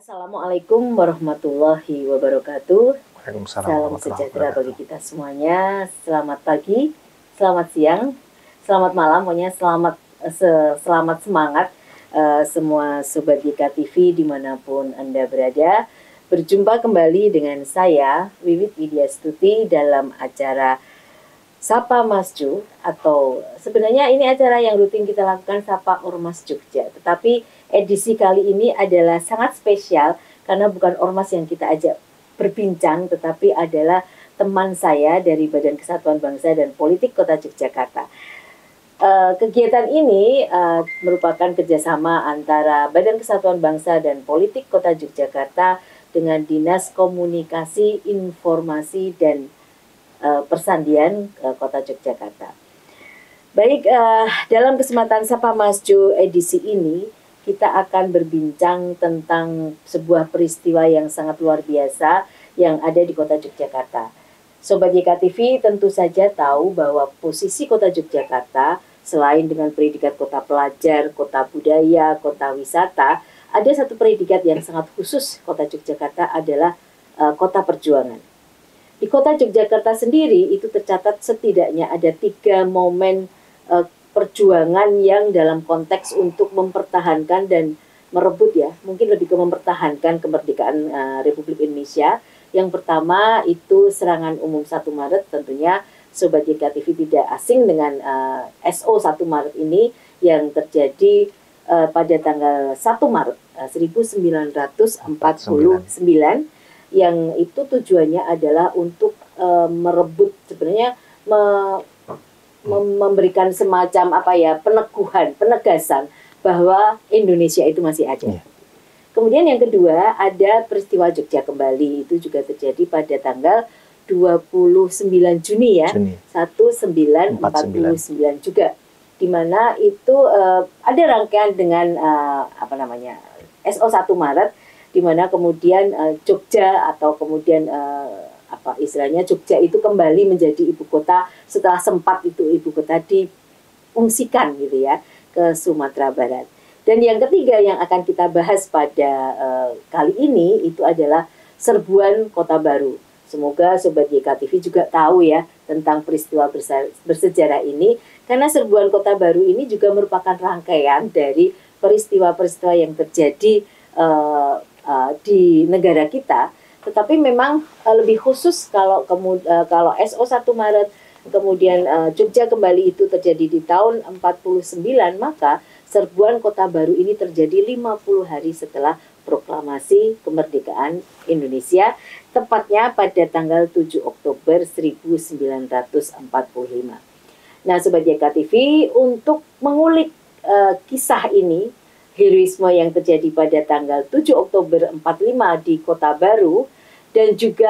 Assalamualaikum warahmatullahi wabarakatuh. Waalaikumsalam Salam warahmatullahi sejahtera bagi wabarakatuh. kita semuanya. Selamat pagi, selamat siang, selamat malam. Pokoknya selamat semangat semua Sobat YK TV dimanapun Anda berada. Berjumpa kembali dengan saya, Wiwit Widyastuti, dalam acara Sapa Masju, atau sebenarnya ini acara yang rutin kita lakukan, Sapa Ormas Jogja. Tetapi edisi kali ini adalah sangat spesial karena bukan ormas yang kita ajak berbincang, tetapi adalah teman saya dari Badan Kesatuan Bangsa dan Politik Kota Yogyakarta. Kegiatan ini merupakan kerjasama antara Badan Kesatuan Bangsa dan Politik Kota Yogyakarta dengan Dinas Komunikasi, Informasi, dan Persandian Kota Yogyakarta. Baik, dalam kesempatan Sapa Masju edisi ini, kita akan berbincang tentang sebuah peristiwa yang sangat luar biasa yang ada di Kota Yogyakarta. Sobat YK TV tentu saja tahu bahwa posisi Kota Yogyakarta selain dengan predikat kota pelajar, kota budaya, kota wisata, ada satu predikat yang sangat khusus Kota Yogyakarta adalah kota perjuangan. Di Kota Yogyakarta sendiri itu tercatat setidaknya ada 3 momen perjuangan yang dalam konteks untuk mempertahankan dan merebut, ya, mungkin lebih ke mempertahankan kemerdekaan Republik Indonesia. Yang pertama itu serangan umum 1 Maret, tentunya Sobat YK TV tidak asing dengan SO 1 Maret ini yang terjadi pada tanggal 1 Maret 1949, yang itu tujuannya adalah untuk merebut, sebenarnya memberikan semacam penegasan bahwa Indonesia itu masih ada. Yeah. Kemudian yang kedua ada peristiwa Jogja Kembali, itu juga terjadi pada tanggal 29 Juni ya, 1949 juga, di mana itu ada rangkaian dengan SO 1 Maret, di mana kemudian Jogja atau kemudian istilahnya Jogja itu kembali menjadi ibu kota setelah sempat itu ibu kota diungsikan gitu ya ke Sumatera Barat. Dan yang ketiga yang akan kita bahas pada kali ini itu adalah serbuan Kota Baru. Semoga Sobat YK TV juga tahu ya tentang peristiwa bersejarah ini, karena serbuan Kota Baru ini juga merupakan rangkaian dari peristiwa-peristiwa yang terjadi di negara kita, tetapi memang lebih khusus kalau SO 1 Maret kemudian Jogja Kembali itu terjadi di tahun 49, maka serbuan Kota Baru ini terjadi 50 hari setelah proklamasi kemerdekaan Indonesia, tepatnya pada tanggal 7 Oktober 1945. Nah, Sobat YK TV, untuk mengulik kisah ini, heroisme yang terjadi pada tanggal 7 Oktober 45 di Kota Baru, dan juga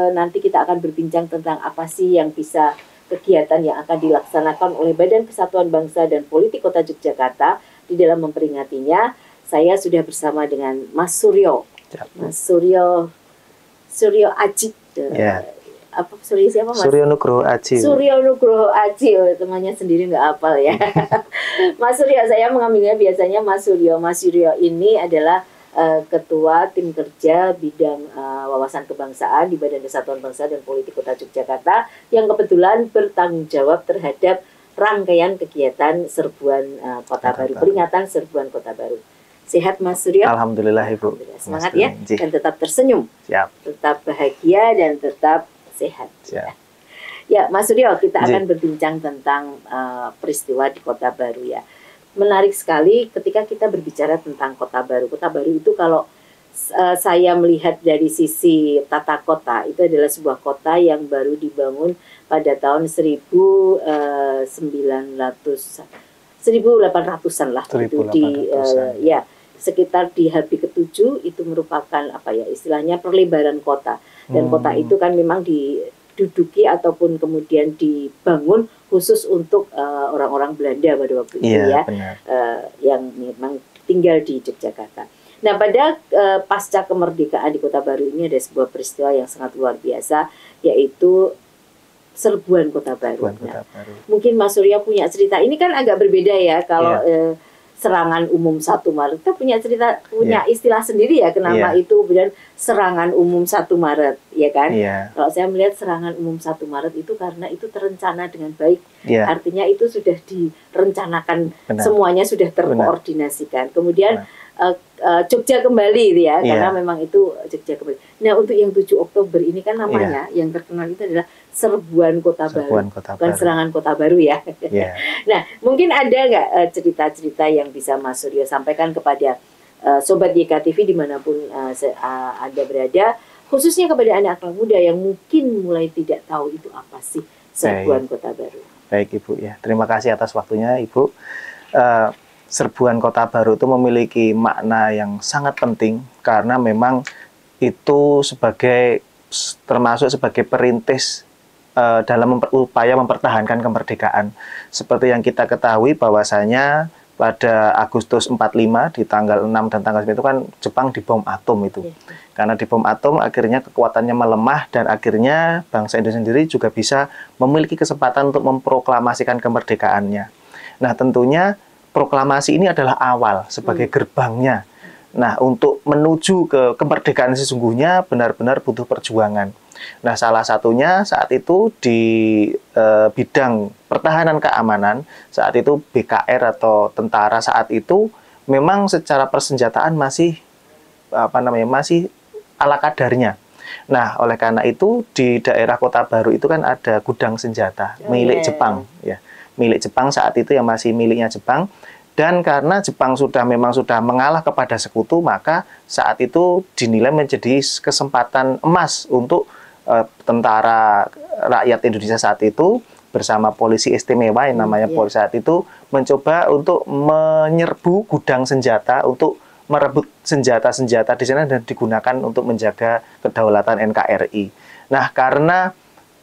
nanti kita akan berbincang tentang apa sih yang bisa kegiatan yang akan dilaksanakan oleh Badan Kesatuan Bangsa dan Politik Kota Yogyakarta di dalam memperingatinya. Saya sudah bersama dengan Mas Suryo. Mas Suryo Aji. Yeah. Suryo siapa, Mas? Suryo Nugroho Aji. Suryo Nugroho Aji, temannya sendiri nggak hafal ya. Mas Suryo, saya mengambilnya biasanya Mas Suryo. Mas Suryo ini adalah Ketua Tim Kerja Bidang Wawasan Kebangsaan di Badan Kesatuan Bangsa dan Politik Kota Yogyakarta, yang kebetulan bertanggung jawab terhadap rangkaian kegiatan serbuan Kota Baru, peringatan serbuan Kota Baru. Sehat Mas Suryo? Alhamdulillah Ibu. Alhamdulillah. Semangat ya, dan tetap tersenyum. Siap. Tetap bahagia dan tetap sehat. Siap. Ya, Mas Suryo, kita akan berbincang tentang peristiwa di Kota Baru ya. Menarik sekali ketika kita berbicara tentang Kota Baru. Kota Baru itu kalau saya melihat dari sisi tata kota, itu adalah sebuah kota yang baru dibangun pada tahun 1800-an lah, itu ya sekitar di HB ke-7 itu merupakan istilahnya perlebaran kota, dan kota itu kan memang diduduki ataupun kemudian dibangun khusus untuk orang-orang Belanda pada waktu itu yang memang tinggal di Yogyakarta. Nah, pada pasca kemerdekaan di Kota Baru ini ada sebuah peristiwa yang sangat luar biasa, yaitu serbuan Kota Baru. Mungkin Mas Surya punya cerita. Ini kan agak berbeda ya kalau serangan umum 1 Maret. Kita punya istilah sendiri ya kenapa itu kemudian serangan umum 1 Maret, ya kan? Kalau saya melihat serangan umum 1 Maret itu karena itu terencana dengan baik. Artinya itu sudah direncanakan, semuanya sudah terkoordinasikan. Kemudian Jogja kembali ya, karena memang itu Jogja kembali. Nah, untuk yang 7 Oktober ini kan namanya yang terkenal itu adalah Serbuan Kota Baru, bukan serangan Kota Baru ya. Nah, mungkin ada nggak cerita-cerita yang bisa Mas Suryo sampaikan kepada Sobat YKTV dimanapun Anda berada, khususnya kepada anak-anak muda yang mungkin mulai tidak tahu itu apa sih Serbuan Kota Baru. Baik Ibu ya, terima kasih atas waktunya Ibu. Serbuan Kota Baru itu memiliki makna yang sangat penting karena memang itu termasuk sebagai perintis dalam upaya mempertahankan kemerdekaan. Seperti yang kita ketahui bahwasanya pada Agustus 45 di tanggal 6 dan tanggal 9 itu kan Jepang dibom atom itu. Karena dibom atom akhirnya kekuatannya melemah dan akhirnya bangsa Indonesia sendiri juga bisa memiliki kesempatan untuk memproklamasikan kemerdekaannya. Nah, tentunya proklamasi ini adalah awal sebagai gerbangnya. Nah, untuk menuju ke kemerdekaan sesungguhnya benar-benar butuh perjuangan. Nah, salah satunya saat itu di bidang pertahanan keamanan, saat itu BKR atau tentara saat itu memang secara persenjataan masih masih ala kadarnya. Nah, oleh karena itu di daerah Kota Baru itu kan ada gudang senjata milik Jepang ya. Milik Jepang saat itu yang masih miliknya Jepang, dan karena Jepang memang sudah mengalah kepada sekutu, maka saat itu dinilai menjadi kesempatan emas untuk tentara rakyat Indonesia saat itu bersama polisi istimewa yang namanya polisi saat itu mencoba untuk menyerbu gudang senjata untuk merebut senjata-senjata di sana dan digunakan untuk menjaga kedaulatan NKRI. Nah, karena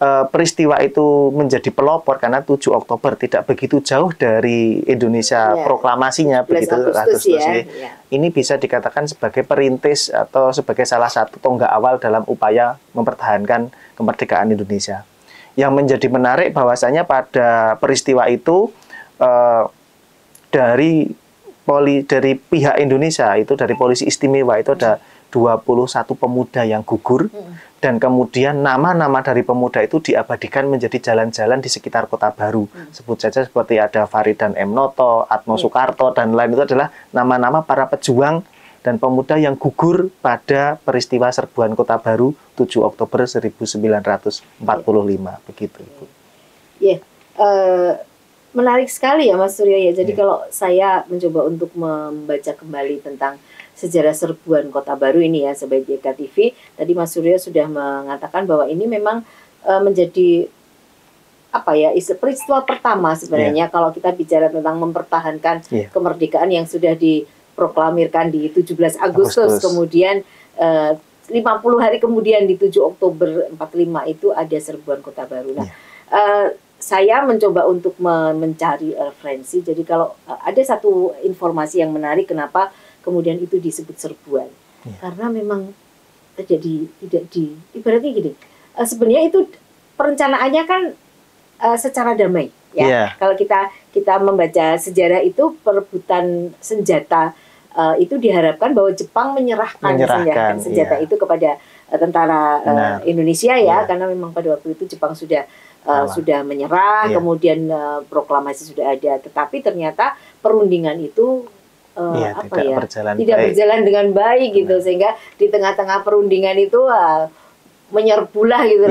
peristiwa itu menjadi pelopor karena 7 Oktober tidak begitu jauh dari Indonesia proklamasinya begitu Agustus ya. Ini bisa dikatakan sebagai perintis atau sebagai salah satu tonggak awal dalam upaya mempertahankan kemerdekaan Indonesia. Yang menjadi menarik bahwasanya pada peristiwa itu dari pihak Indonesia itu dari polisi istimewa itu ada 21 pemuda yang gugur, dan kemudian nama-nama dari pemuda itu diabadikan menjadi jalan-jalan di sekitar Kota Baru. Sebut saja seperti ada Faridan M. Noto, Atmo Soekarto, dan lain itu adalah nama-nama para pejuang dan pemuda yang gugur pada peristiwa Serbuan Kota Baru 7 Oktober 1945. Begitu, Ibu. Menarik sekali ya Mas Suryo ya. Jadi kalau saya mencoba untuk membaca kembali tentang sejarah Serbuan Kota Baru ini ya, Sobat YKTV, tadi Mas Suryo sudah mengatakan bahwa ini memang menjadi peristiwa pertama sebenarnya kalau kita bicara tentang mempertahankan kemerdekaan yang sudah diproklamirkan di 17 Agustus. Kemudian 50 hari kemudian di 7 Oktober 45 itu ada Serbuan Kota Baru. Nah, saya mencoba untuk mencari referensi. Jadi kalau ada satu informasi yang menarik kenapa kemudian itu disebut serbuan, karena memang terjadi ibaratnya gini, sebenarnya itu perencanaannya kan secara damai ya. Kalau kita membaca sejarah itu perebutan senjata itu diharapkan bahwa Jepang menyerahkan senjata itu kepada tentara Indonesia ya, karena memang pada waktu itu Jepang sudah menyerah, kemudian proklamasi sudah ada, tetapi ternyata perundingan itu tidak berjalan dengan baik gitu, sehingga di tengah-tengah perundingan itu menyerbulah gitu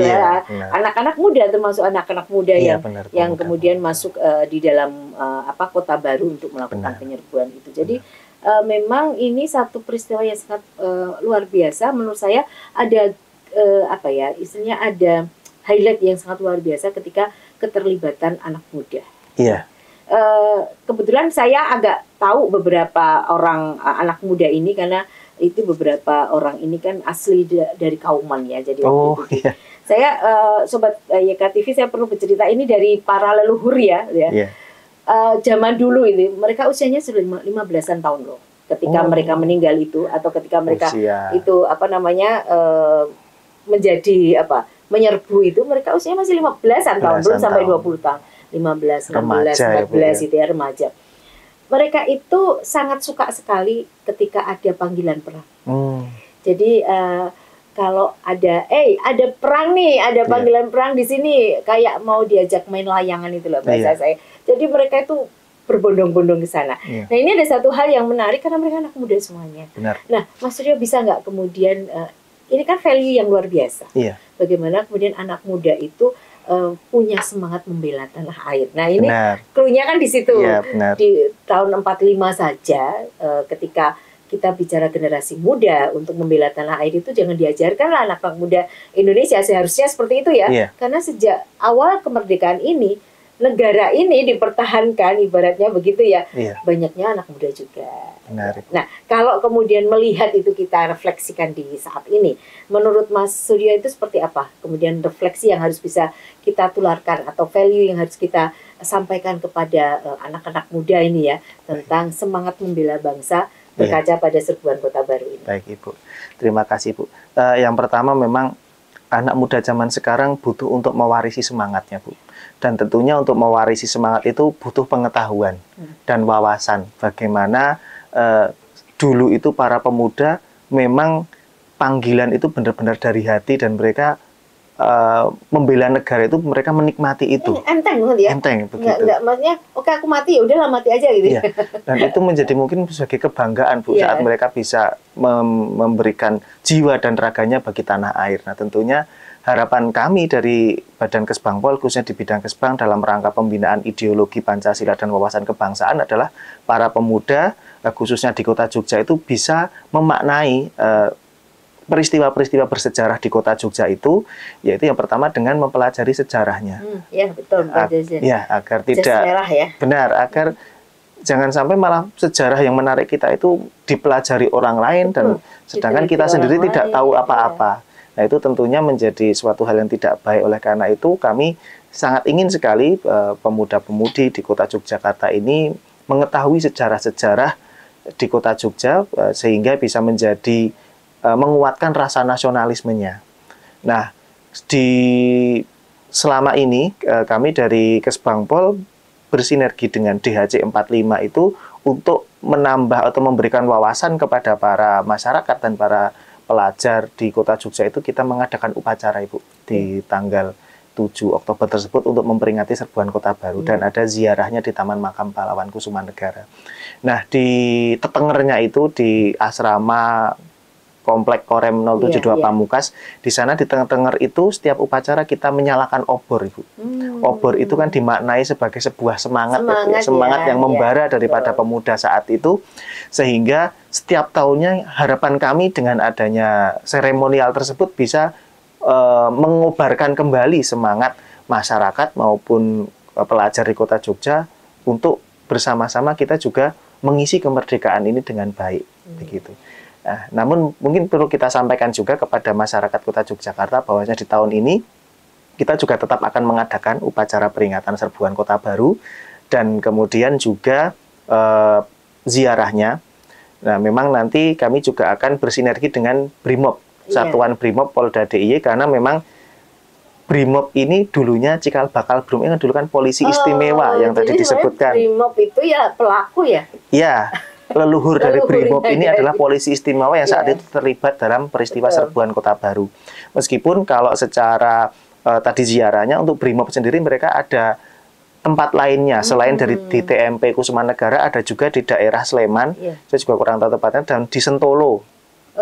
anak-anak muda, termasuk anak-anak muda yang kemudian masuk di dalam Kota Baru untuk melakukan penyerbuan itu. Jadi memang ini satu peristiwa yang sangat luar biasa menurut saya. Ada istilahnya ada highlight yang sangat luar biasa ketika keterlibatan anak muda. Kebetulan saya agak tahu beberapa orang anak muda ini karena itu beberapa orang ini kan asli dari Kauman ya. Jadi saya Sobat YKTV, saya perlu bercerita ini dari para leluhur ya. Zaman dulu ini mereka usianya sudah 15-an tahun loh ketika mereka meninggal itu, atau ketika mereka itu menjadi menyerbu itu, mereka usianya masih 15-an tahun, belum sampai 20 tahun. 15, 16, 14 itu ya, remaja. mereka itu sangat suka sekali ketika ada panggilan perang. Jadi kalau ada perang nih, ada panggilan perang di sini, kayak mau diajak main layangan itu loh bahasa saya. Jadi mereka itu berbondong-bondong ke sana. Nah, ini ada satu hal yang menarik karena mereka anak muda semuanya. Benar. Nah, Mas Suryo bisa nggak kemudian ini kan value yang luar biasa. Bagaimana kemudian anak muda itu punya semangat membela tanah air. Nah, ini clue-nya kan di situ. Di tahun 45 saja ketika kita bicara generasi muda untuk membela tanah air itu jangan diajarkanlah anak-anak muda Indonesia, seharusnya seperti itu ya. Karena sejak awal kemerdekaan ini, negara ini dipertahankan ibaratnya begitu ya. Banyaknya anak muda juga. Nah, kalau kemudian melihat itu kita refleksikan di saat ini, menurut Mas Suryo itu seperti apa? Kemudian refleksi yang harus bisa kita tularkan atau value yang harus kita sampaikan kepada anak-anak muda ini ya, tentang semangat membela bangsa berkaca pada serbuan Kota Baru ini. Baik Ibu, terima kasih Bu. Yang pertama memang anak muda zaman sekarang butuh untuk mewarisi semangatnya Bu. Dan tentunya untuk mewarisi semangat itu butuh pengetahuan dan wawasan. Bagaimana dulu itu para pemuda memang panggilan itu benar-benar dari hati dan mereka membela negara itu mereka menikmati itu. Enteng banget ya. Enteng begitu. Enggak, maksudnya oke aku mati ya udahlah mati aja gitu. Dan itu menjadi mungkin sebagai kebanggaan Bu saat mereka bisa memberikan jiwa dan raganya bagi tanah air. Nah, tentunya harapan kami dari Badan Kesbangpol khususnya di bidang Kesbang dalam rangka pembinaan ideologi Pancasila dan wawasan kebangsaan adalah para pemuda khususnya di Kota Jogja itu bisa memaknai peristiwa-peristiwa bersejarah di Kota Jogja itu, yaitu yang pertama dengan mempelajari sejarahnya. Betul. Agar tidak benar, agar jangan sampai malah sejarah yang menarik kita itu dipelajari orang lain dan sedangkan kita sendiri tidak tahu apa-apa. Nah, itu tentunya menjadi suatu hal yang tidak baik. Oleh karena itu kami sangat ingin sekali pemuda-pemudi di Kota Yogyakarta ini mengetahui sejarah-sejarah di Kota Jogja sehingga bisa menjadi menguatkan rasa nasionalismenya. Nah, selama ini kami dari Kesbangpol bersinergi dengan DHC 45 itu untuk menambah atau memberikan wawasan kepada para masyarakat dan para pelajar di Kota Jogja itu kita mengadakan upacara Ibu di tanggal 7 Oktober tersebut untuk memperingati serbuan Kota Baru dan ada ziarahnya di Taman Makam Pahlawan Kusumanegara. Nah, di tetengernya itu di asrama Komplek Korem 072 Pamukas, di sana di tengah-tengah itu setiap upacara kita menyalakan obor Ibu. Obor itu kan dimaknai sebagai sebuah semangat yang membara daripada pemuda saat itu, sehingga setiap tahunnya harapan kami dengan adanya seremonial tersebut bisa mengobarkan kembali semangat masyarakat maupun pelajar di Kota Jogja untuk bersama-sama kita juga mengisi kemerdekaan ini dengan baik begitu. Nah, namun mungkin perlu kita sampaikan juga kepada masyarakat Kota Yogyakarta bahwasanya di tahun ini kita juga tetap akan mengadakan upacara peringatan serbuan Kota Baru dan kemudian juga ziarahnya. Nah, memang nanti kami juga akan bersinergi dengan Brimob, Satuan Brimob Polda DIY, karena memang Brimob ini dulunya Cikal Bakal Brimob ini dulu kan polisi istimewa yang tadi disebutkan. Brimob itu ya pelaku ya? Iya. Leluhur dari Brimob ini adalah polisi istimewa yang saat itu terlibat dalam peristiwa serbuan Kota Baru. Meskipun kalau secara tadi ziarahnya untuk Brimob sendiri mereka ada tempat lainnya selain dari di TMP Kusumanegara, ada juga di daerah Sleman. Saya juga kurang tahu tepatnya, dan di Sentolo.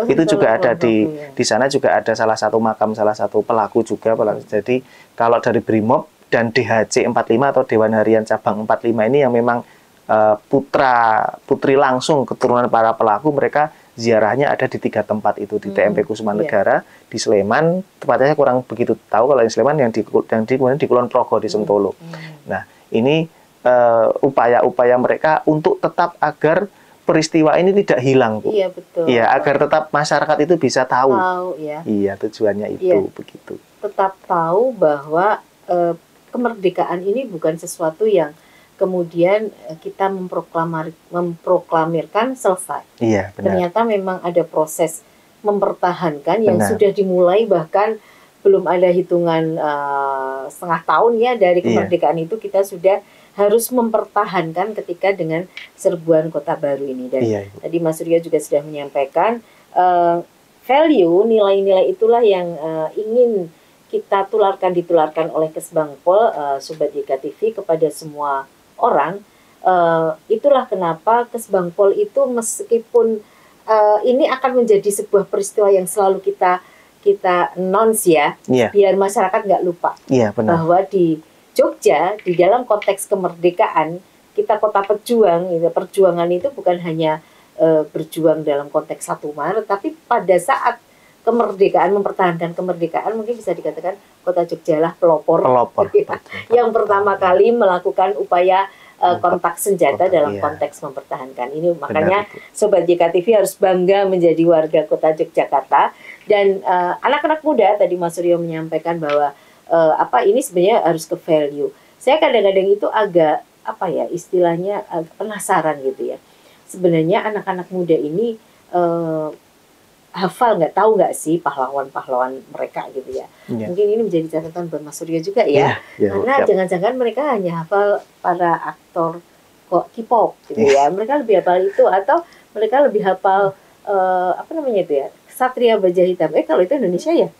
Itu juga ada di sana juga ada salah satu makam salah satu pelaku juga. Jadi kalau dari Brimob dan DHC 45 atau Dewan Harian Cabang 45 ini yang memang putri langsung keturunan para pelaku, mereka ziarahnya ada di 3 tempat itu, di TMP Kusumanegara, di Sleman, tepatnya saya kurang begitu tahu kalau di Sleman, yang kemudian di Kulon Progo di Sentolo. Nah, ini upaya-upaya mereka untuk tetap agar peristiwa ini tidak hilang, Bu. Iya, betul. Iya, agar tetap masyarakat itu bisa tahu. Iya, tujuannya itu begitu. Tetap tahu bahwa kemerdekaan ini bukan sesuatu yang kemudian kita memproklamirkan selesai. Iya, benar. Ternyata memang ada proses mempertahankan yang sudah dimulai bahkan belum ada hitungan setengah tahun ya dari kemerdekaan itu kita sudah harus mempertahankan ketika dengan serbuan kota baru ini. Dan tadi Mas Suryo juga sudah menyampaikan value, nilai-nilai itulah yang ingin kita ditularkan oleh Kesbangpol, Sobat YKTV, kepada semua orang. Itulah kenapa Kesbangpol itu meskipun ini akan menjadi sebuah peristiwa yang selalu kita announce ya, biar masyarakat nggak lupa bahwa di Jogja, di dalam konteks kemerdekaan, kita kota pejuang, perjuangan itu bukan hanya berjuang dalam konteks 1 Maret, tapi pada saat kemerdekaan, mempertahankan kemerdekaan, mungkin bisa dikatakan kota Jogja lah pelopor yang pertama kali melakukan upaya kontak senjata dalam konteks mempertahankan ini. Makanya Sobat YKTV harus bangga menjadi warga kota Yogyakarta. Dan anak-anak muda, tadi Mas Suryo menyampaikan bahwa ini sebenarnya harus ke value. Saya kadang-kadang itu agak istilahnya agak penasaran gitu ya. Sebenarnya anak-anak muda ini tahu nggak sih pahlawan-pahlawan mereka gitu ya. Mungkin ini menjadi catatan buat Mas Suryo juga ya. Karena jangan-jangan mereka hanya hafal para aktor K-pop gitu ya. Mereka lebih hafal itu, atau mereka lebih hafal itu ya, Satria Baja Hitam. Kalau itu Indonesia ya?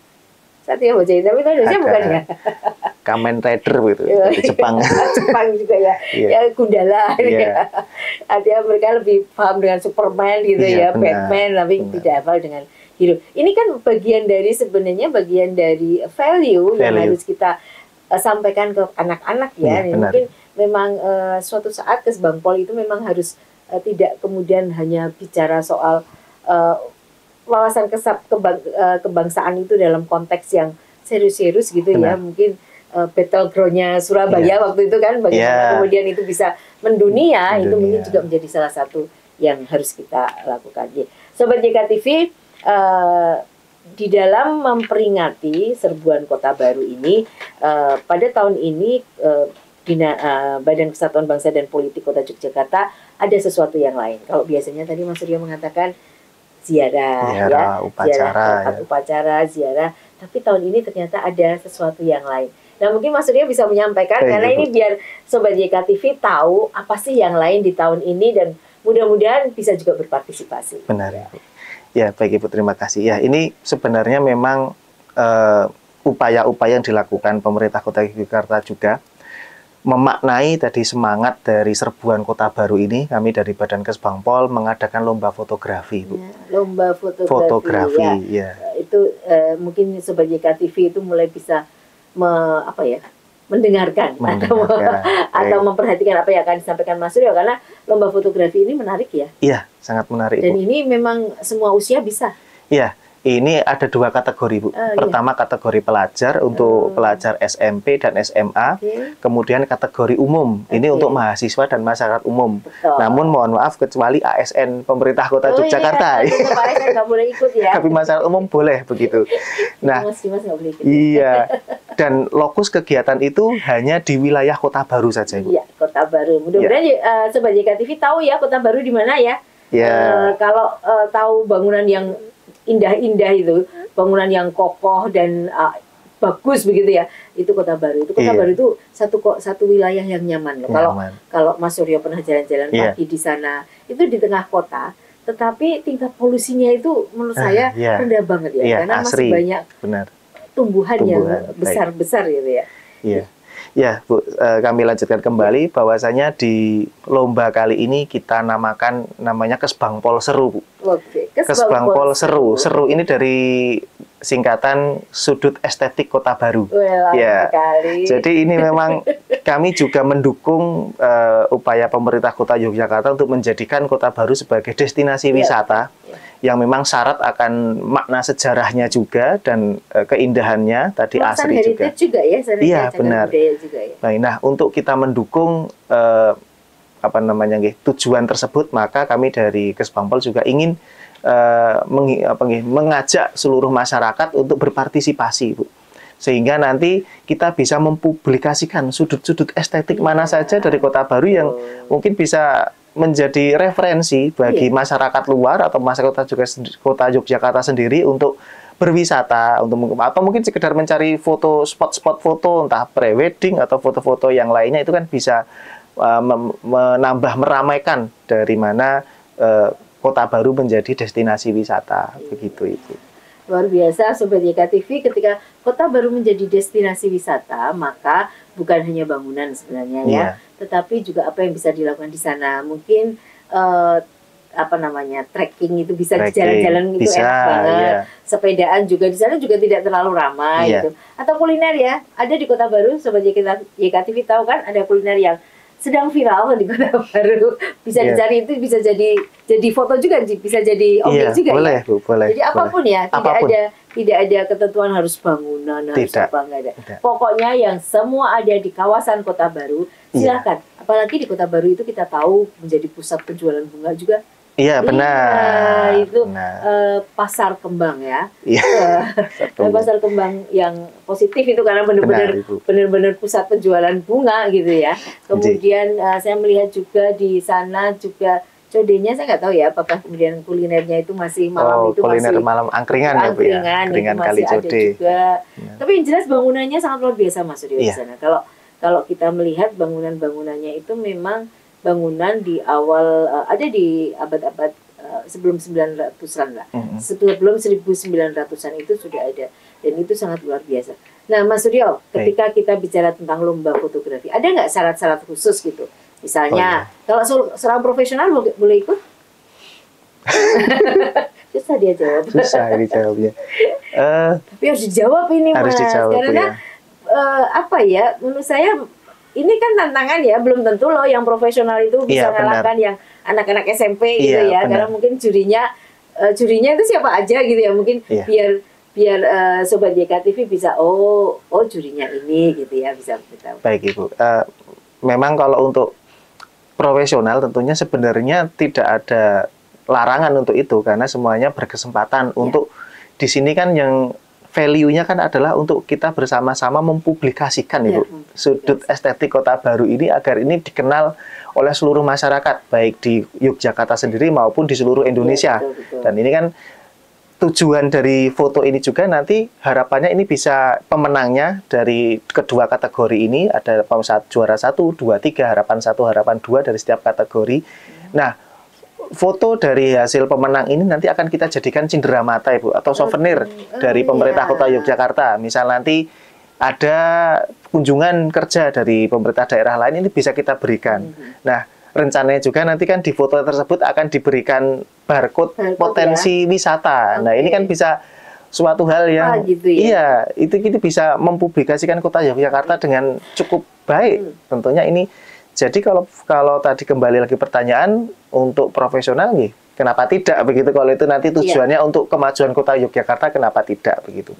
Satria Baja Hitam itu Indonesia bukan ya? Kamen Rider gitu, dari Jepang. Jepang juga ya. Ya Gundala ya. Artinya mereka lebih paham dengan Superman gitu ya, Batman, tapi tidak hafal dengan hero. Ini kan bagian dari value yang harus kita sampaikan ke anak-anak ya. Mungkin memang suatu saat Kesbangpol itu memang harus tidak kemudian hanya bicara soal wawasan kebangsaan itu dalam konteks yang serius-serius gitu ya. Mungkin battleground-nya Surabaya waktu itu kan, bagaimana kemudian itu bisa mendunia, itu mungkin juga menjadi salah satu yang harus kita lakukan. Sobat YKTV, di dalam memperingati serbuan kota baru ini, pada tahun ini Badan Kesatuan Bangsa dan Politik Kota Yogyakarta ada sesuatu yang lain. Kalau biasanya tadi Mas Suryo mengatakan ziarah, upacara, tapi tahun ini ternyata ada sesuatu yang lain. Nah, mungkin Mas Suryo bisa menyampaikan, karena ini biar Sobat YKTV tahu apa sih yang lain di tahun ini, dan mudah-mudahan bisa juga berpartisipasi. Benar, Ibu. Ya, baik Ibu, terima kasih. Ya, ini sebenarnya memang upaya-upaya yang dilakukan pemerintah Kota Yogyakarta juga memaknai tadi semangat dari serbuan kota baru ini. Kami dari Badan Kesbangpol mengadakan lomba fotografi, Bu. Lomba fotografi ya. Itu mungkin Sobat YKTV itu mulai bisa mendengarkan atau memperhatikan apa yang akan disampaikan Mas Suryo, karena lomba fotografi ini menarik ya. Iya, sangat menarik. Dan ini memang semua usia bisa. Iya. Ini ada 2 kategori, Bu. Pertama kategori pelajar, untuk pelajar SMP dan SMA. Kemudian kategori umum, ini untuk mahasiswa dan masyarakat umum. Namun mohon maaf, kecuali ASN pemerintah Kota Yogyakarta. ASN nggak boleh ikut ya. Tapi masyarakat umum boleh begitu. Nah, iya. Dan lokus kegiatan itu hanya di wilayah Kota Baru saja, Ibu. Iya, Kota Baru. Mudah-mudahan Sobat YKTV tahu ya Kota Baru di mana ya. Kalau tahu bangunan yang indah-indah itu, bangunan yang kokoh dan bagus begitu ya, itu Kota Baru. Itu Kota Baru itu satu wilayah yang nyaman loh. Kalau Mas Suryo pernah jalan-jalan pagi di sana, itu di tengah kota, tetapi tingkat polusinya itu menurut saya rendah banget ya, karena masih banyak tumbuhan yang besar-besar gitu ya. Ya, Bu, kami lanjutkan kembali bahwasanya di lomba kali ini kita namanya Kesbangpol Seru, Bu. Kesbangpol Seru. Seru ini dari singkatan Sudut Estetik Kota Baru. Jadi ini memang kami juga mendukung upaya pemerintah Kota Yogyakarta untuk menjadikan Kota Baru sebagai destinasi wisata yang memang syarat akan makna sejarahnya juga dan keindahannya tadi asri juga. Iya, benar. Baik, nah untuk kita mendukung tujuan tersebut, maka kami dari Kesbangpol juga ingin mengajak seluruh masyarakat untuk berpartisipasi, Bu. Sehingga nanti kita bisa mempublikasikan sudut-sudut estetik mana saja dari Kota Baru yang mungkin bisa menjadi referensi bagi masyarakat luar atau masyarakat Kota Yogyakarta sendiri untuk berwisata atau mungkin sekedar mencari foto spot-spot foto entah pre-wedding atau foto-foto yang lainnya, itu kan bisa menambah meramaikan dari mana Kota Baru menjadi destinasi wisata. Begitu Ibu. Luar biasa Sobat YKTV, ketika Kota Baru menjadi destinasi wisata, maka bukan hanya bangunan sebenarnya ya, tetapi juga apa yang bisa dilakukan di sana. Mungkin trekking itu bisa, jalan-jalan itu enak banget. Sepedaan juga di sana juga tidak terlalu ramai gitu. Atau kuliner ya, ada di Kota Baru, Sobat YKTV tahu kan, ada kuliner yang sedang viral di Kota Baru, bisa dicari, itu bisa jadi foto juga, bisa jadi objek juga boleh, ya. Bu, boleh. Jadi apapun ya, tidak ada ketentuan harus bangunan, harus apa, nggak ada. Pokoknya yang semua ada di kawasan Kota Baru, silakan. Apalagi di Kota Baru itu kita tahu menjadi pusat penjualan bunga juga. Iya, benar. Itu benar. Pasar kembang ya. Iya. Pasar kembang yang positif itu, karena benar-benar pusat penjualan bunga gitu ya. Kemudian saya melihat juga di sana juga codenya, saya nggak tahu ya apakah kemudian kulinernya itu masih malam, itu kuliner masih malam angkringan ya, Bu, ya? Angkringan kali Code juga. Tapi yang jelas bangunannya sangat luar biasa Mas Suryo di sana. Kalau kita melihat bangunan-bangunannya itu memang bangunan di awal, ada di abad-abad sebelum 900-an lah. Sebelum 1900-an itu sudah ada, dan itu sangat luar biasa. Nah Mas Suryo, ketika kita bicara tentang lomba fotografi, ada nggak syarat-syarat khusus gitu? Misalnya, kalau seorang profesional boleh ikut? Susah dia jawab. Susah ini jawabnya. Tapi harus dijawab ini Mas. Karena menurut saya ini kan tantangan ya, belum tentu loh yang profesional itu bisa mengalahkan yang anak-anak SMP gitu ya. Benar. Karena mungkin jurinya itu siapa aja gitu ya. Mungkin biar Sobat YKTV bisa jurinya ini gitu ya, bisa kita. Baik Ibu. Memang kalau untuk profesional tentunya sebenarnya tidak ada larangan untuk itu, karena semuanya berkesempatan untuk di sini kan yang value-nya kan adalah untuk kita bersama-sama mempublikasikan Ibu, sudut estetik Kota Baru ini agar ini dikenal oleh seluruh masyarakat, baik di Yogyakarta sendiri maupun di seluruh Indonesia. Betul. Dan ini kan tujuan dari foto ini juga nanti harapannya ini bisa pemenangnya dari kedua kategori ini, ada juara 1, 2, 3, harapan 1, harapan 2 dari setiap kategori. Nah, foto dari hasil pemenang ini nanti akan kita jadikan cenderamata Ibu, atau souvenir dari pemerintah Kota Yogyakarta. Misal nanti ada kunjungan kerja dari pemerintah daerah lain, ini bisa kita berikan. Nah, rencananya juga nanti kan di foto tersebut akan diberikan barcode potensi wisata. Nah, ini kan bisa suatu hal yang itu bisa mempublikasikan Kota Yogyakarta dengan cukup baik. Tentunya ini. Jadi kalau tadi kembali lagi pertanyaan untuk profesional nih, kenapa tidak begitu? Kalau itu nanti tujuannya untuk kemajuan Kota Yogyakarta, kenapa tidak begitu?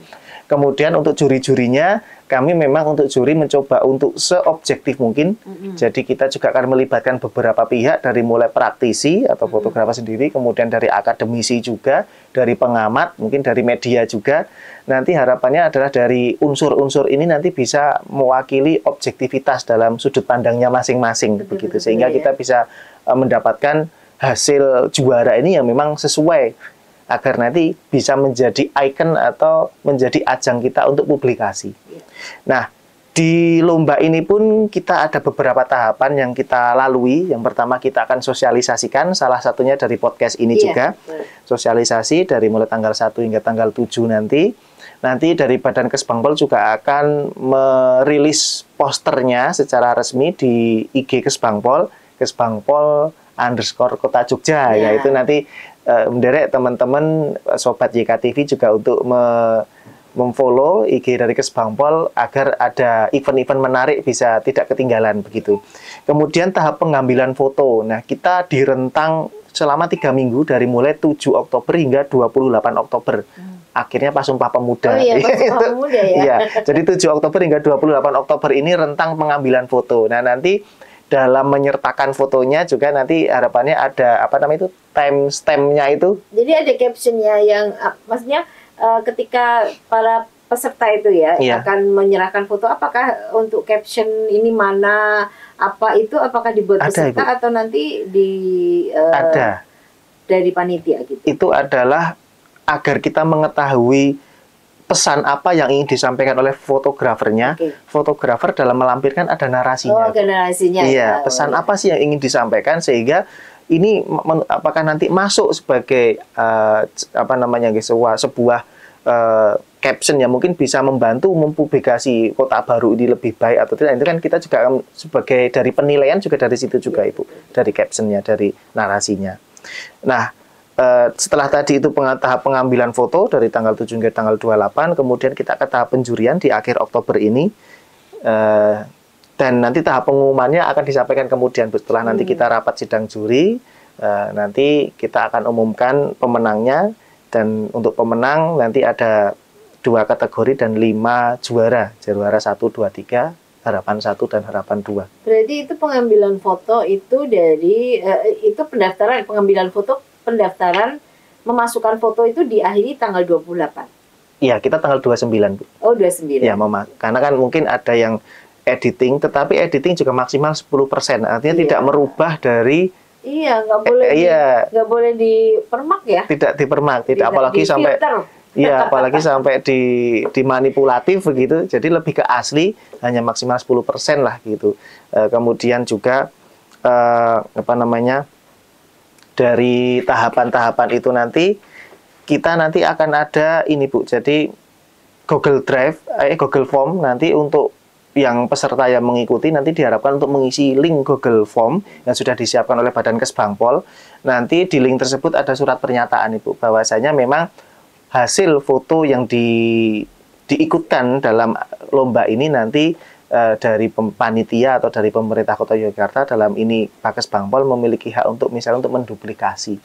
Kemudian untuk juri-jurinya, kami memang untuk juri mencoba untuk seobjektif mungkin. Jadi kita juga akan melibatkan beberapa pihak, dari mulai praktisi atau fotografer sendiri, kemudian dari akademisi juga, dari pengamat, mungkin dari media juga. Nanti harapannya adalah dari unsur-unsur ini nanti bisa mewakili objektivitas dalam sudut pandangnya masing-masing, begitu. Sehingga kita bisa mendapatkan hasil juara ini yang memang sesuai, agar nanti bisa menjadi ikon atau menjadi ajang kita untuk publikasi. Nah, di lomba ini pun kita ada beberapa tahapan yang kita lalui. Yang pertama kita akan sosialisasikan, salah satunya dari podcast ini juga. Sosialisasi dari mulai tanggal 1 hingga tanggal 7 nanti. Nanti dari Badan Kesbangpol juga akan merilis posternya secara resmi di IG Kesbangpol, Kesbangpol_Kota Jogja. Ya, itu nanti menderek teman-teman Sobat YKTV juga untuk memfollow IG dari Kesbangpol agar ada event-event menarik bisa tidak ketinggalan begitu. Kemudian tahap pengambilan foto. Nah, kita direntang selama 3 minggu dari mulai 7 Oktober hingga 28 Oktober. Akhirnya pas Sumpah Pemuda. Pas Sumpah Pemuda ya. Iya. Jadi 7 Oktober hingga 28 Oktober ini rentang pengambilan foto. Nah, nanti dalam menyertakan fotonya juga nanti harapannya ada timestamp-nya itu. Jadi ada captionnya yang maksudnya ketika para peserta itu akan menyerahkan foto, apakah untuk caption ini mana, apakah dibuat peserta atau nanti ada dari panitia gitu? Itu adalah agar kita mengetahui pesan apa yang ingin disampaikan oleh fotografernya. Fotografer dalam melampirkan ada narasinya. Oh, ada narasinya. Iya, pesan apa sih yang ingin disampaikan sehingga ini apakah nanti masuk sebagai apa namanya guys, sebuah caption yang mungkin bisa membantu mempublikasi Kota Baru ini lebih baik atau tidak. Itu kan kita juga sebagai dari penilaian juga dari situ juga Ibu, dari captionnya, dari narasinya. Nah, setelah tadi itu tahap pengambilan foto dari tanggal 7 hingga tanggal 28, kemudian kita ke tahap penjurian di akhir Oktober ini, dan nanti tahap pengumumannya akan disampaikan kemudian setelah nanti kita rapat sidang juri, nanti kita akan umumkan pemenangnya, dan untuk pemenang nanti ada 2 kategori dan 5 juara 1, 2, 3, harapan 1 dan harapan 2. Berarti itu pengambilan foto itu dari itu pendaftaran pengambilan foto, pendaftaran memasukkan foto itu diakhiri tanggal 28. Iya, kita tanggal 29, Bu. Oh, 29. Ya, karena kan mungkin ada yang editing, tetapi editing juga maksimal 10%. Artinya tidak merubah dari nggak boleh nggak boleh dipermak ya. Tidak dipermak, tidak apalagi sampai apalagi sampai dimanipulatif begitu. Jadi lebih ke asli, hanya maksimal 10% lah gitu. Kemudian juga apa namanya? Dari tahapan-tahapan itu nanti kita nanti akan ada ini Bu, jadi Google Drive, Google Form nanti untuk yang peserta yang mengikuti nanti diharapkan untuk mengisi link Google Form yang sudah disiapkan oleh Badan Kesbangpol. Nanti di link tersebut ada surat pernyataan Ibu, bahwasanya memang hasil foto yang diikutkan dalam lomba ini nanti dari panitia atau dari pemerintah Kota Yogyakarta, dalam ini Pak Kesbangpol memiliki hak untuk misalnya untuk menduplikasi,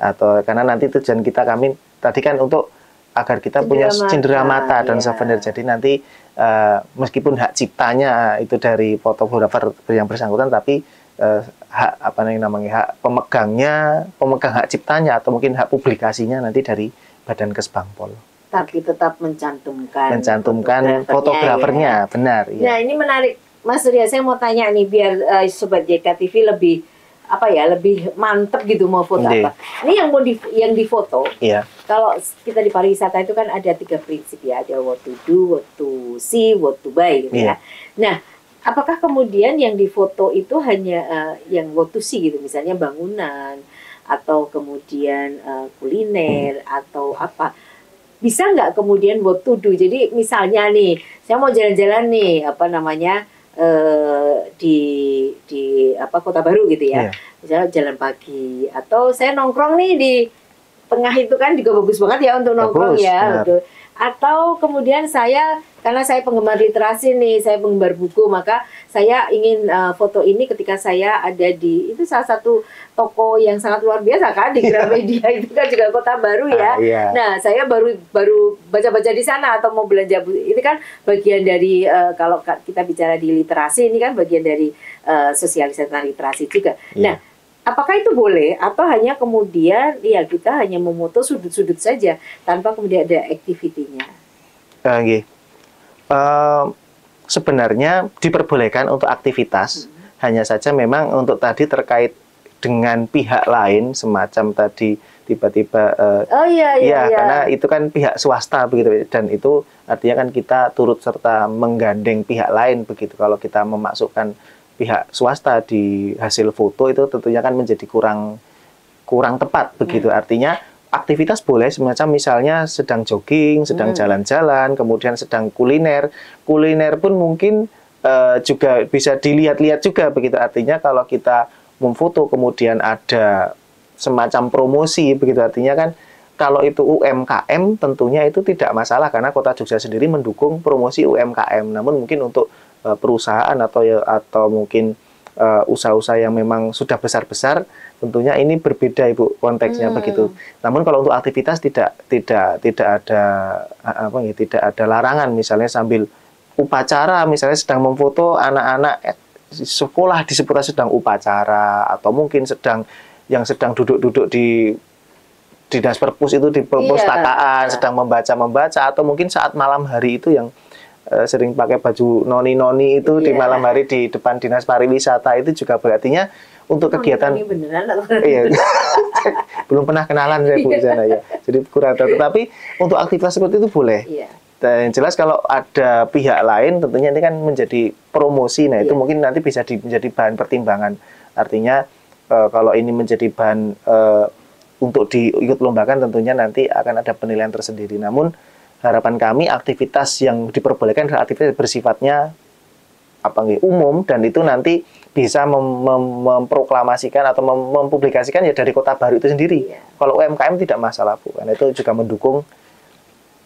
atau karena nanti tujuan kami tadi kan untuk agar kita punya cindera mata dan souvenir. Jadi nanti meskipun hak ciptanya itu dari fotografer yang bersangkutan, tapi hak apa namanya, hak pemegang hak ciptanya atau mungkin hak publikasinya nanti dari Badan Kesbangpol. Tapi tetap mencantumkan fotografernya, benar. Ya. Nah, ini menarik, Mas Surya. Saya mau tanya nih, biar Sobat JKTV lebih lebih mantep gitu mau foto apa. Ini yang difoto. Iya. Kalau kita di pariwisata itu kan ada 3 prinsip ya, ada what to do, what to see, what to buy gitu ya. Nah, apakah kemudian yang difoto itu hanya yang what to see gitu, misalnya bangunan atau kemudian kuliner atau apa? Bisa nggak kemudian what to do? Jadi misalnya nih, saya mau jalan-jalan nih, apa namanya, di Kota Baru gitu ya. Misalnya jalan pagi, atau saya nongkrong nih di tengah itu kan juga bagus banget ya untuk nongkrong ya. Atau kemudian karena saya penggemar literasi nih, saya penggemar buku, maka saya ingin foto ini ketika saya ada di itu salah satu toko yang sangat luar biasa kan di Gramedia itu kan juga Kota Baru ya. Nah, saya baru baca-baca di sana atau mau belanja buku. Ini kan bagian dari kalau kita bicara di literasi, ini kan bagian dari sosialisasi literasi juga. Nah, apakah itu boleh atau hanya kemudian kita hanya memoto sudut-sudut saja tanpa kemudian ada aktivitinya? Sebenarnya diperbolehkan untuk aktivitas, hanya saja memang untuk tadi terkait dengan pihak lain semacam tadi tiba-tiba karena itu kan pihak swasta begitu, dan itu artinya kan kita turut serta menggandeng pihak lain begitu. Kalau kita memasukkan pihak swasta di hasil foto itu tentunya kan menjadi kurang tepat begitu. Artinya aktivitas boleh semacam misalnya sedang jogging, sedang jalan-jalan, kemudian sedang kuliner pun mungkin juga bisa dilihat-lihat juga begitu. Artinya kalau kita memfoto kemudian ada semacam promosi begitu, artinya kan kalau itu UMKM tentunya itu tidak masalah karena Kota Jogja sendiri mendukung promosi UMKM. Namun mungkin untuk perusahaan atau mungkin usaha-usaha yang memang sudah besar-besar, tentunya ini berbeda Ibu konteksnya begitu. Namun kalau untuk aktivitas tidak ada larangan, misalnya sambil upacara, misalnya sedang memfoto anak-anak sekolah disebutnya sedang upacara, atau mungkin sedang duduk-duduk di dinas perpus itu di perpustakaan sedang membaca, atau mungkin saat malam hari itu yang sering pakai baju noni-noni itu di malam hari di depan dinas pariwisata itu juga berartinya untuk kegiatan Belum pernah kenalan saya Bu di sana ya. Jadi kurator. Tapi untuk aktivitas seperti itu boleh. Iya. Dan jelas kalau ada pihak lain tentunya ini kan menjadi promosi. Nah, itu mungkin nanti bisa menjadi bahan pertimbangan. Artinya kalau ini menjadi bahan untuk diikut lombakan tentunya nanti akan ada penilaian tersendiri. Namun harapan kami aktivitas yang diperbolehkan adalah aktivitas bersifatnya umum, dan itu nanti bisa memproklamasikan atau mempublikasikan ya dari Kota Baru itu sendiri. Kalau UMKM tidak masalah Bu, karena itu juga mendukung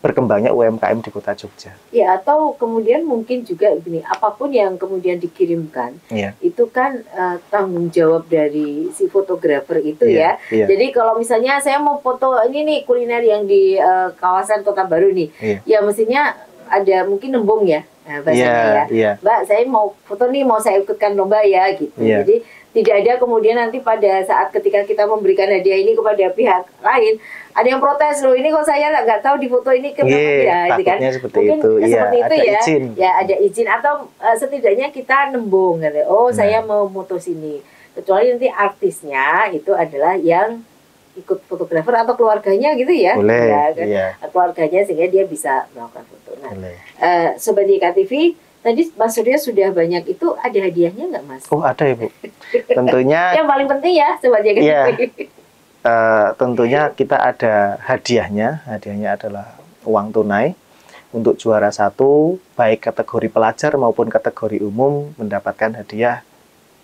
berkembangnya UMKM di Kota Jogja. Ya, atau kemudian mungkin juga begini, apapun yang kemudian dikirimkan, itu kan tanggung jawab dari si fotografer itu ya. Jadi kalau misalnya saya mau foto ini nih kuliner yang di kawasan Kota Baru nih, ya mestinya ada mungkin nembung ya, bahasanya Mbak, saya mau foto nih, mau saya ikutkan lomba ya gitu. Jadi tidak ada kemudian nanti pada saat ketika kita memberikan hadiah ini kepada pihak lain, ada yang protes loh, ini kok saya nggak tahu di foto ini kenapa ya, kan? Mungkin itu. Seperti itu ya, izin. Ya ada izin atau setidaknya kita nembung, gitu. Oh saya mau foto sini, kecuali nanti artisnya itu adalah yang ikut fotografer atau keluarganya gitu ya, boleh, ya kan? Keluarganya sehingga dia bisa melakukan foto. Nah, Sobat YKTV, tadi Mas Suryo sudah banyak itu, ada hadiahnya nggak Mas? Oh ada ya Bu, tentunya. Yang paling penting ya Sobat YKTV. Tentunya kita ada hadiahnya adalah uang tunai untuk juara 1, baik kategori pelajar maupun kategori umum mendapatkan hadiah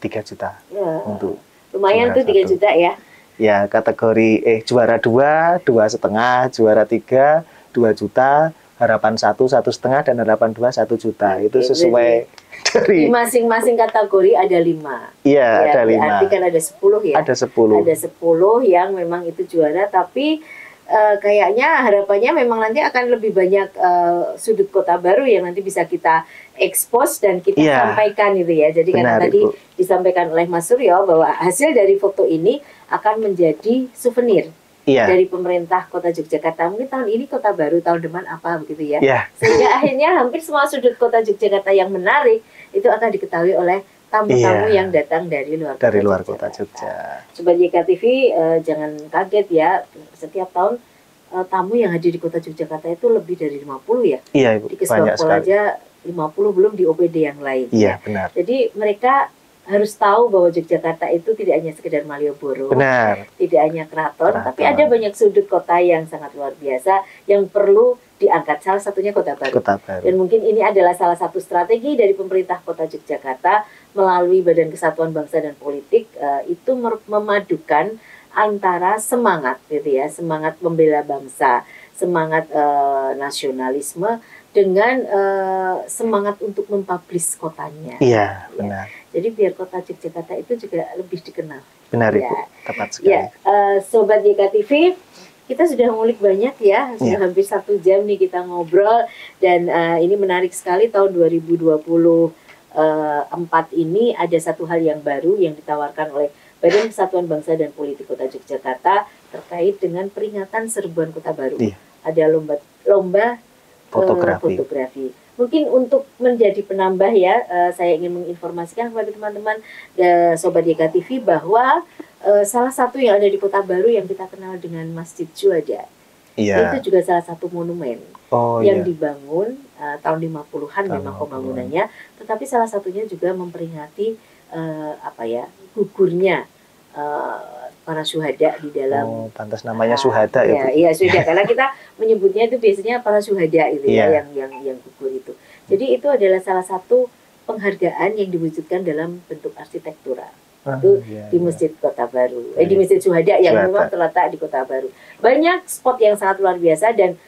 3 juta. Untuk lumayan tuh 3 juta ya. Ya, kategori juara 2, 2,5, juara 3, 2 juta, harapan 1, 1,5, dan harapan 2, 1 juta. Itu sesuai dari... Di masing-masing kategori ada 5. Iya, ada 5. Berarti kan ada 10 ya? Ada 10. Ada 10 yang memang itu juara, tapi kayaknya harapannya memang nanti akan lebih banyak sudut Kota Baru yang nanti bisa kita expose dan kita sampaikan itu ya. Jadi karena tadi disampaikan oleh Mas Suryo bahwa hasil dari foto ini akan menjadi souvenir dari pemerintah Kota Yogyakarta. Mungkin tahun ini Kota Baru, tahun depan apa begitu ya. Sehingga akhirnya hampir semua sudut Kota Yogyakarta yang menarik itu akan diketahui oleh tamu-tamu yang datang dari luar kota Jogja. Sobat YKTV, jangan kaget ya, setiap tahun tamu yang hadir di Kota Yogyakarta itu lebih dari 50 ya. Iya Ibu, di Kesbangpol aja 50, belum di OPD yang lain. Iya, benar. Jadi mereka harus tahu bahwa Yogyakarta itu tidak hanya sekedar Malioboro, tidak hanya keraton, tapi ada banyak sudut kota yang sangat luar biasa yang perlu diangkat. Salah satunya Kota Baru. Dan mungkin ini adalah salah satu strategi dari pemerintah Kota Yogyakarta melalui Badan Kesatuan Bangsa dan Politik, itu memadukan antara semangat gitu ya, semangat membela bangsa, semangat nasionalisme dengan semangat untuk mempublish kotanya. Iya, benar. Jadi biar Kota Yogyakarta itu juga lebih dikenal. Benar Ibu, tepat sekali. Sobat YKTV, kita sudah ngulik banyak ya, sudah hampir 1 jam nih kita ngobrol, dan ini menarik sekali. Tahun 2024 ini ada satu hal yang baru yang ditawarkan oleh Badan Kesatuan Bangsa dan Politik Kota Yogyakarta terkait dengan peringatan Serbuan Kota Baru. Ada lomba fotografi. Mungkin untuk menjadi penambah ya, saya ingin menginformasikan kepada teman-teman Sobat YKTV bahwa salah satu yang ada di Kota Baru yang kita kenal dengan Masjid Juanda, itu juga salah satu monumen yang dibangun tahun 50-an memang pembangunannya, tetapi salah satunya juga memperingati gugurnya para syuhada di dalam. Pantas namanya syuhada ya Bu. Iya, syuhada karena kita menyebutnya itu biasanya para syuhada itu ya, yang gugur itu. Jadi itu adalah salah satu penghargaan yang diwujudkan dalam bentuk arsitektural. Itu di Masjid Kota Baru, di Masjid Syuhada yang memang terletak di Kota Baru. Banyak spot yang sangat luar biasa, dan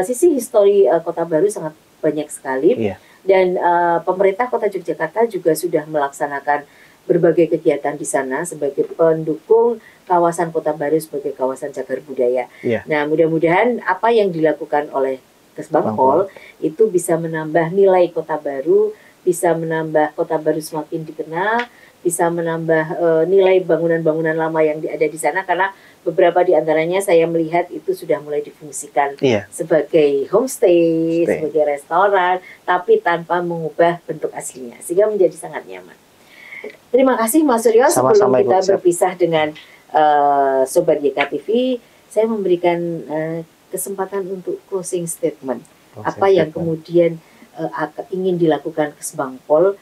sisi histori Kota Baru sangat banyak sekali. Dan pemerintah Kota Yogyakarta juga sudah melaksanakan berbagai kegiatan di sana sebagai pendukung kawasan Kota Baru sebagai kawasan cagar budaya. Nah, mudah-mudahan apa yang dilakukan oleh Kesbangpol itu bisa menambah nilai Kota Baru, bisa menambah Kota Baru semakin dikenal, bisa menambah nilai bangunan-bangunan lama yang ada di sana, karena beberapa di antaranya saya melihat itu sudah mulai difungsikan sebagai homestay, sebagai restoran, tapi tanpa mengubah bentuk aslinya, sehingga menjadi sangat nyaman. Terima kasih Mas Suryo. Sebelum kita berpisah dengan Sobat YKTV, saya memberikan kesempatan untuk closing statement. Apa yang kemudian ingin dilakukan Kesbangpol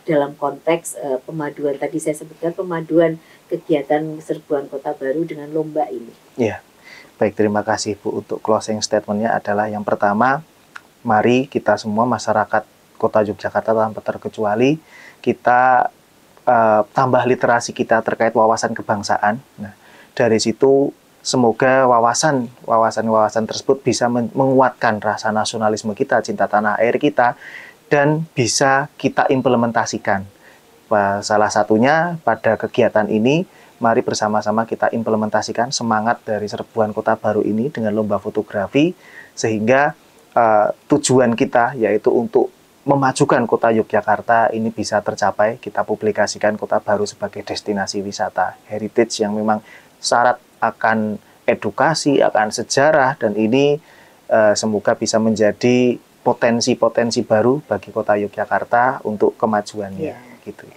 dalam konteks pemaduan, tadi saya sebutkan pemaduan kegiatan Serbuan Kota Baru dengan lomba ini. Ya, baik, terima kasih Bu. Untuk closing statementnya adalah yang pertama, mari kita semua masyarakat Kota Yogyakarta tanpa terkecuali kita tambah literasi kita terkait wawasan kebangsaan. Nah, dari situ semoga wawasan tersebut bisa menguatkan rasa nasionalisme kita, cinta tanah air kita, dan bisa kita implementasikan. Salah satunya pada kegiatan ini, mari bersama-sama kita implementasikan semangat dari Serbuan Kota Baru ini dengan lomba fotografi, sehingga tujuan kita yaitu untuk memajukan Kota Yogyakarta ini bisa tercapai. Kita publikasikan Kota Baru sebagai destinasi wisata heritage yang memang syarat akan edukasi, akan sejarah, dan ini semoga bisa menjadi potensi-potensi baru bagi Kota Yogyakarta untuk kemajuannya. Ya. Gitu.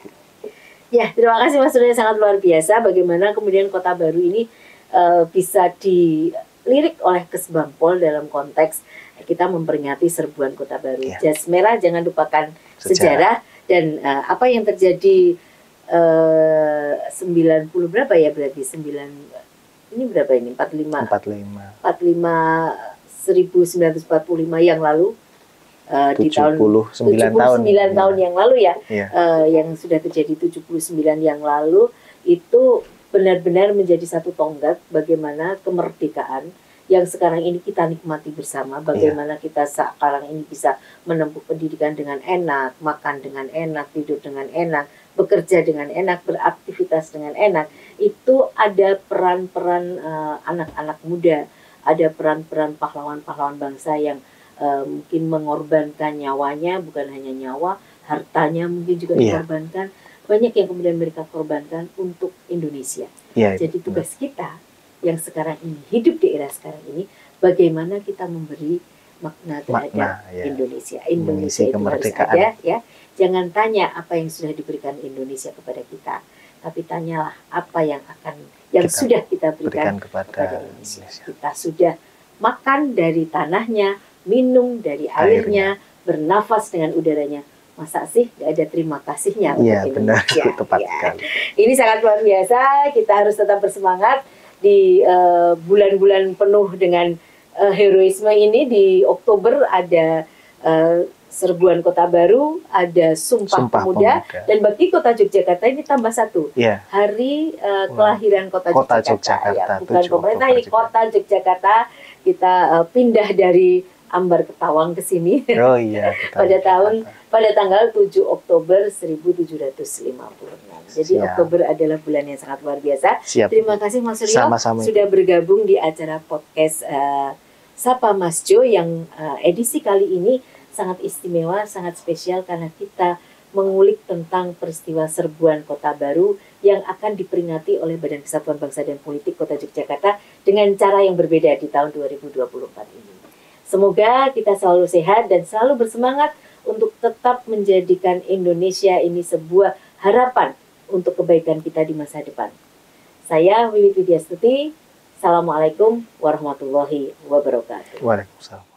Ya, terima kasih Mas Surya, sangat luar biasa bagaimana kemudian Kota Baru ini bisa dilirik oleh Kesbangpol dalam konteks kita memperingati Serbuan Kota Baru. Ya. Jas merah, jangan lupakan sejarah dan apa yang terjadi 90 berapa ya berarti 9 ini berapa ini 45 1945 yang lalu di tahun 79 tahun yang lalu ya, yang sudah terjadi 79 yang lalu itu benar-benar menjadi satu tonggak bagaimana kemerdekaan yang sekarang ini kita nikmati bersama, bagaimana kita sekarang ini bisa menempuh pendidikan dengan enak, makan dengan enak, tidur dengan enak, bekerja dengan enak, beraktivitas dengan enak. Itu ada peran-peran anak-anak muda, ada peran-peran pahlawan-pahlawan bangsa yang mungkin mengorbankan nyawanya, bukan hanya nyawa, hartanya mungkin juga dikorbankan. Banyak yang kemudian mereka korbankan untuk Indonesia. Jadi tugas kita yang sekarang ini, hidup di era sekarang ini, bagaimana kita memberi makna terhadap Indonesia. Indonesia itu harus ada, ya. Jangan tanya apa yang sudah diberikan Indonesia kepada kita, tapi tanyalah apa yang sudah kita berikan kepada Indonesia. Kita sudah makan dari tanahnya, minum dari airnya, bernafas dengan udaranya. Masa sih gak ada terima kasihnya untuk Indonesia? Benar, tepat sekali. Ini sangat luar biasa. Kita harus tetap bersemangat di bulan-bulan penuh dengan heroisme ini. Di Oktober ada Serbuan Kota Baru, ada Sumpah Pemuda, dan bagi Kota Yogyakarta ini tambah satu, hari kelahiran Kota Yogyakarta. Ya, bukan pemerintah, ini Kota Yogyakarta. Kita pindah dari Ambar Ketawang ke sini pada tanggal 7 Oktober 1756. Jadi Oktober adalah bulan yang sangat luar biasa. Terima kasih Mas Suryo sudah bergabung di acara podcast Sapa Mas Jo yang edisi kali ini sangat istimewa, sangat spesial karena kita mengulik tentang peristiwa Serbuan Kota Baru yang akan diperingati oleh Badan Kesatuan Bangsa dan Politik Kota Yogyakarta dengan cara yang berbeda di tahun 2024 ini. Semoga kita selalu sehat dan selalu bersemangat untuk tetap menjadikan Indonesia ini sebuah harapan untuk kebaikan kita di masa depan. Saya Wiwit Widyastuti. Assalamualaikum warahmatullahi wabarakatuh. Waalaikumsalam.